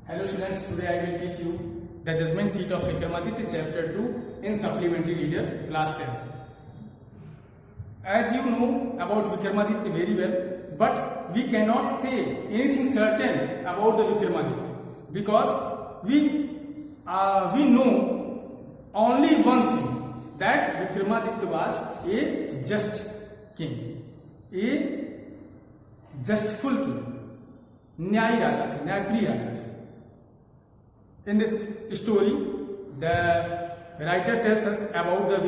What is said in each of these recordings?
Hello students, today I will teach you the judgment sheet of Vikramaditya chapter 2 in supplementary reader class 10th. As you know about Vikramaditya very well, but we cannot say anything certain about the Vikramaditya because we know only one thing, that Vikramaditya was a just king, a justful king, न्यायी राजा थे, न्यायप्रिय राजा थे. In this story, the writer tells us about the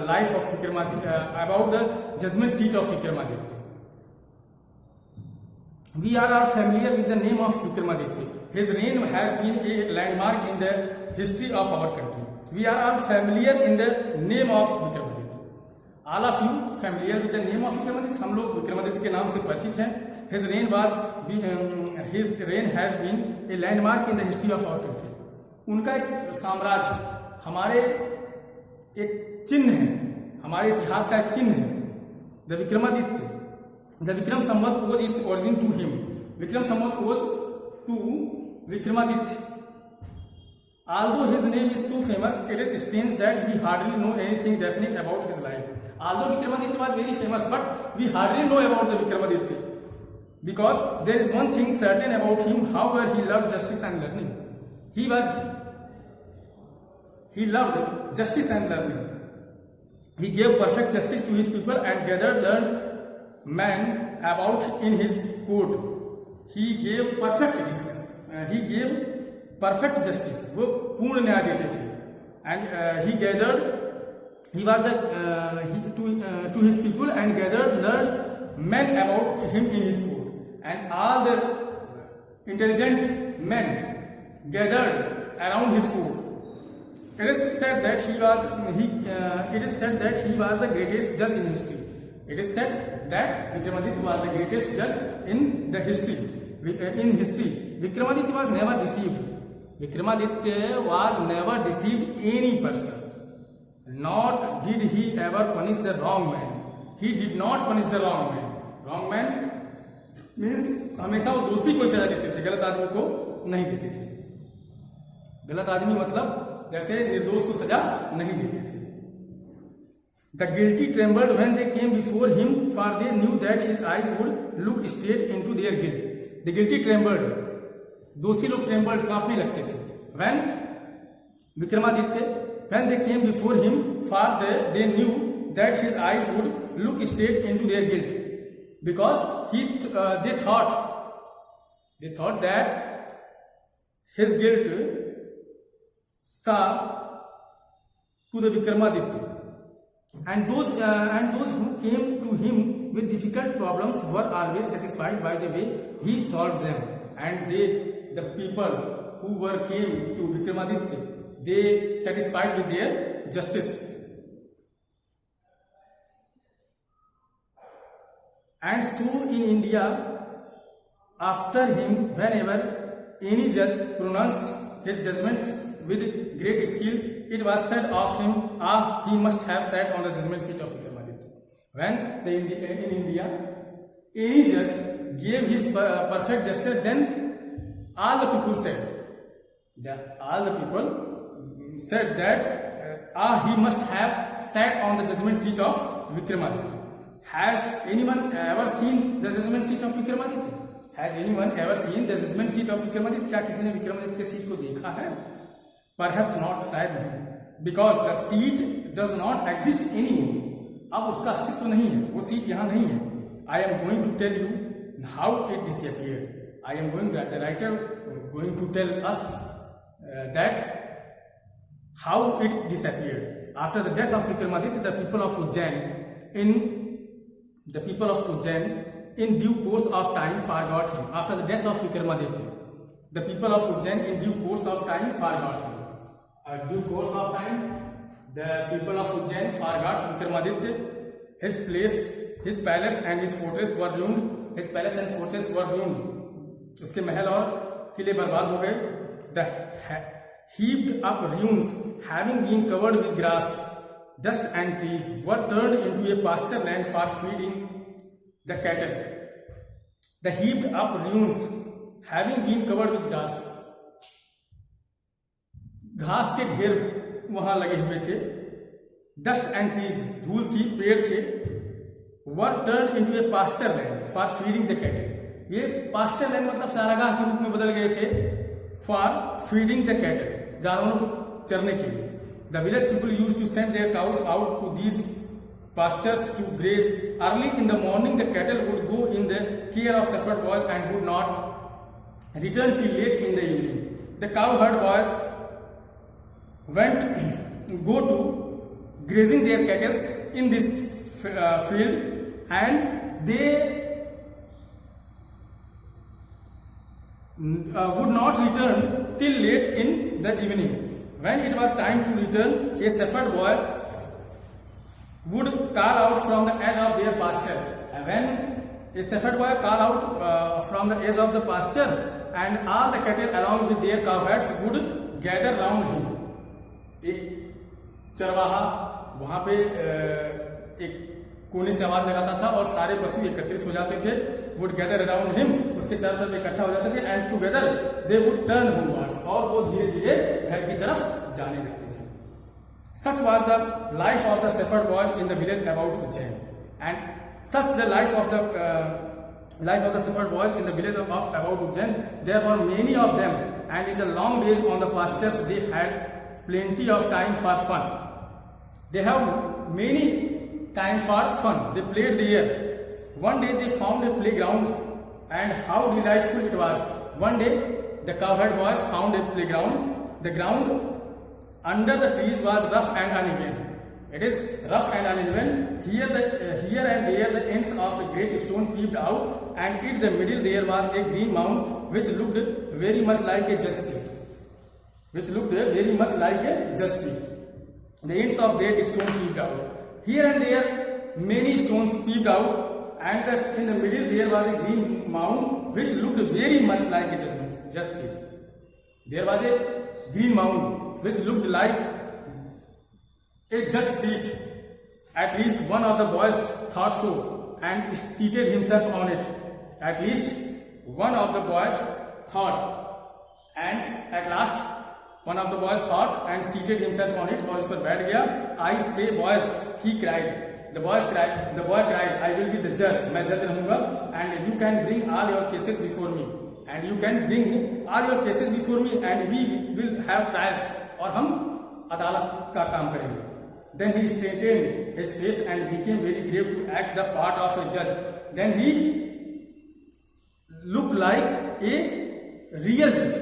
life of Vikramaditya, about the judgment seat of Vikramaditya. We are all familiar with the name of Vikramaditya. His reign has been a landmark in the history of our country. We are all familiar in the name of Vikramaditya. All of you familiar with the name of Vikramaditya? हम लोग विक्रमादित्य के नाम से परिचित हैं. His reign has been a landmark in the history of our country. उनका एक साम्राज्य हमारे एक चिन्ह है, हमारे इतिहास का एक चिन्ह है. The Vikramaditya, the Vikram Samvat owes its origin to him. Vikram Samvat owes to Vikramaditya. Although his name is so famous, it is strange that we hardly know anything definite about his life. Although Vikramaditya was very famous, but we hardly know about the Vikramaditya. Because there is one thing certain about him, however, he loved justice and learning. He loved justice and learning. He gave perfect justice to his people and gathered learned men about in his court. He gave perfect justice. वो पूर्ण न्याय देते थे. And he to his people and gathered learned men about him in his court. And all the intelligent men gathered around his court. It is said that he was the greatest judge in history. It is said that Vikramaditya was the greatest judge in the history. In history, Vikramaditya was never deceived. Vikramaditya was never deceived any person. Nor did he ever punish the wrong man. He did not punish the wrong man. Wrong man means हमेशा वो दोषी को सजा देते थे, गलत आदमी को नहीं देते थे. गलत आदमी मतलब जैसे निर्दोष को सजा नहीं देते थे. The guilty trembled when they came before him, for they knew that his eyes would look straight into their guilt. The guilty trembled, दोषी लोग trembled, कांपने लगते थे. When they came before him, for they knew that his eyes would look straight into their guilt. Because they thought that his guilt saw to the Vikramaditya, and those who came to him with difficult problems were always satisfied by the way he solved them. And the people who came to Vikramaditya, they satisfied with their justice. And so in India, after him, whenever any judge pronounced his judgment with great skill, it was said of him, he must have sat on the judgment seat of Vikramaditya. When in India, any judge gave his perfect justice, then all the people said that he must have sat on the judgment seat of Vikramaditya. Has anyone ever seen the judgment seat of Vikramaditya? Has anyone ever seen the judgment seat of Vikramaditya? क्या किसी ने विक्रमादित्य के seat को देखा है? Perhaps not, शायद नहीं. Because the seat does not exist anymore. अब उसका अस्तित्व नहीं है, वो सीट यहाँ नहीं है. I am going to tell you how it disappeared. The writer going to tell us that how it disappeared. After the death of Vikramaditya, the people of Ujjain in due course of time forgot him. After the death of Vikramaditya, the people of Ujjain in due course of time forgot him. Due course of time, the people of Ujjain forgot Vikramaditya. His palace and his fortress were ruined. उसके महल और किले बर्बाद हो गए. The heaped up ruins, having been covered with grass, dust and trees, were turned into a pasture land for feeding the cattle. The heaped up ruins, having been covered with grass, घास के ढेर वहां लगे हुए थे, dust and trees, धूल थी, पेड़ थे, were turn into a pasture land for feeding the cattle. ये पास्चर लैंड मतलब चारागाह के रूप में बदल गए थे फॉर फीडिंग द कैटल, जानवरों को चरने के लिए। The village people use to send their cows out to these pastures to graze. Early in the morning, the cattle would go in the care of shepherd boys and would not return till late in the evening. The cowherd boys go to grazing their cattle in this field, and they would not return till late in the evening. When it was time to return, a shepherd boy would call out from the edge of their pasture. And when a shepherd boy call out from the edge of the pasture, and all the cattle along with their cowherds would gather round him. एक चरवाहा वहां पे एक कोने से आवाज लगाता था और सारे पशु एकत्रित हो जाते थे, would gather around him, उसके चारों तरफ इकट्ठा हो जाते थे, and together they would turn homewards, और वो धीरे धीरे घर की तरफ जाने लगते थे। Such was the life of the shepherd boys in the village about Ujjain, and such the life of the shepherd boys in the village about Ujjain. There were many of them, and in the long days on the pastures they had plenty of time for fun. They have many time for fun. They played there. One day they found a playground, and how delightful it was. One day the cowherd boys found a playground. The ground under the trees was rough and uneven. It is rough and uneven. Here and there the ends of a great stone peeped out, and in the middle there was a green mound which looked very much like a judge seat. The ends of great stone peeped out. Here and there many stones peeped out, and in the middle there was a green mound which looked very much like a judge seat. There was a green mound which looked like a judge seat. At least one of the boys thought so and seated himself on it. At least one of the boys thought, and at last one of the boys thought and seated himself on it, और इस पर बैठ गया. I say boys, he cried. The boy cried, I will be the judge. मैं जज रहूंगा, and you can bring all your cases before me. And you can bring all your cases before me, and we will have trials. और हम अदालत का काम करेंगे. Then he straightened his face and became very grave to act the part of a judge. Then he looked like a real judge.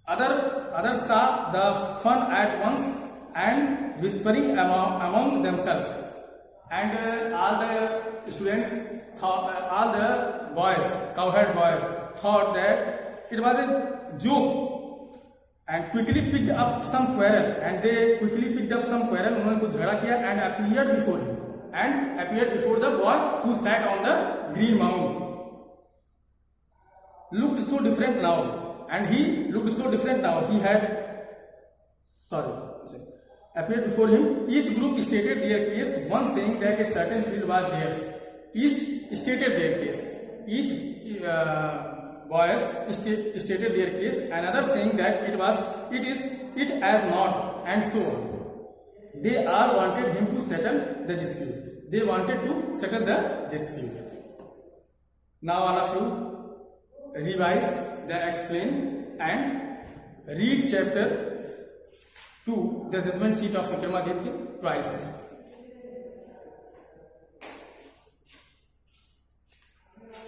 Others saw the fun at once and whispering among themselves. And all the students thought, all the boys, cowherd boys, thought that it was a joke. And quickly picked up some quarrel, उन्होंने कुछ झगड़ा किया, and appeared before the boy who sat on the green mound. Looked so different now, he had appeared before him. Each group stated their case, one saying that a certain field was theirs. Each stated their case. Each boys stated their case, another saying that it as not, and so on. They all wanted him to settle the dispute. Now all of you revise the explain and read chapter 2, the judgment seat of Vikramaditya, twice.